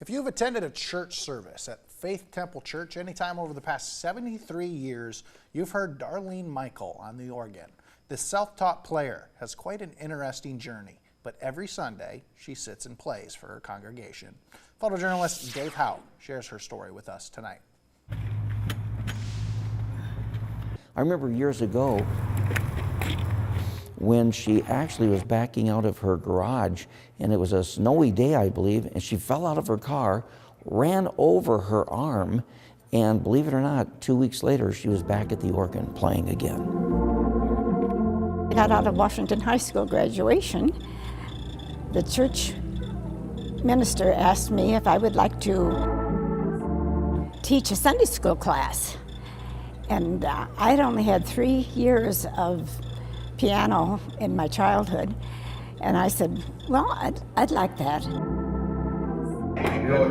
If you've attended a church service at Faith Temple Church anytime over the past 73 years, you've heard Darlene Michael on the organ. This self-taught player has quite an interesting journey, but every Sunday she sits and plays for her congregation. Photojournalist Dave Howe shares her story with us tonight. I remember years ago when she actually was backing out of her garage, and it was a snowy day, I believe, and she fell out of her car, ran over her arm, and believe it or not, 2 weeks later, she was back at the organ playing again. I got out of Washington High School graduation. The church minister asked me if I would like to teach a Sunday school class. And I'd only had 3 years of piano in my childhood, and I said, well, I'd like that. Good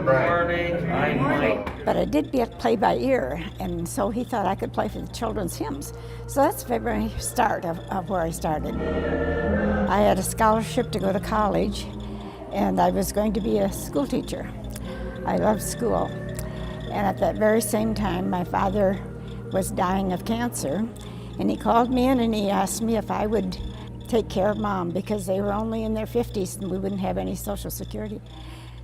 morning. I'm Mike. But I did play by ear, and so he thought I could play for the children's hymns. So that's the very start of where I started. I had a scholarship to go to college, and I was going to be a school teacher. I loved school. And at that very same time, my father was dying of cancer, and he called me in and he asked me if I would take care of Mom because they were only in their 50s and we wouldn't have any Social Security.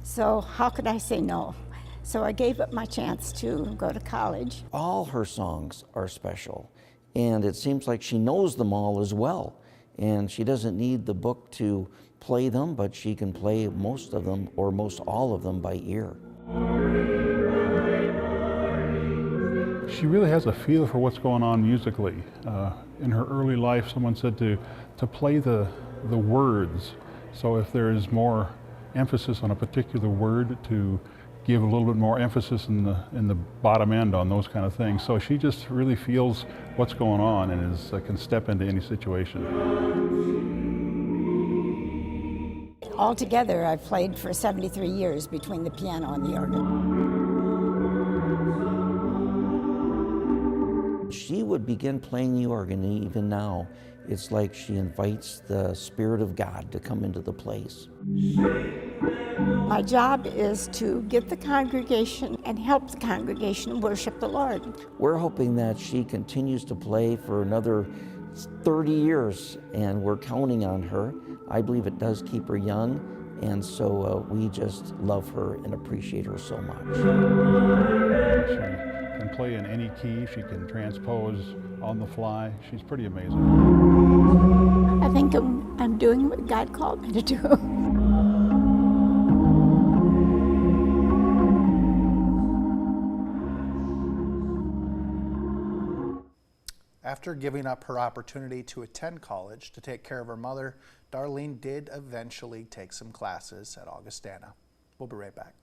So how could I say no? So I gave up my chance to go to college. All her songs are special, and it seems like she knows them all as well. And she doesn't need the book to play them, but she can play most of them or most all of them by ear. She really has a feel for what's going on musically. In her early life, someone said to play the words. So if there is more emphasis on a particular word, to give a little bit more emphasis in the bottom end on those kind of things. So she just really feels what's going on and can step into any situation. Altogether, I've played for 73 years between the piano and the organ. She would begin playing the organ, and even now, it's like she invites the Spirit of God to come into the place. My job is to get the congregation and help the congregation worship the Lord. We're hoping that she continues to play for another 30 years, and we're counting on her. I believe it does keep her young, and so we just love her and appreciate her so much. She can play in any key. She can transpose on the fly. She's pretty amazing. I think I'm doing what God called me to do. After giving up her opportunity to attend college to take care of her mother, Darlene did eventually take some classes at Augustana. We'll be right back.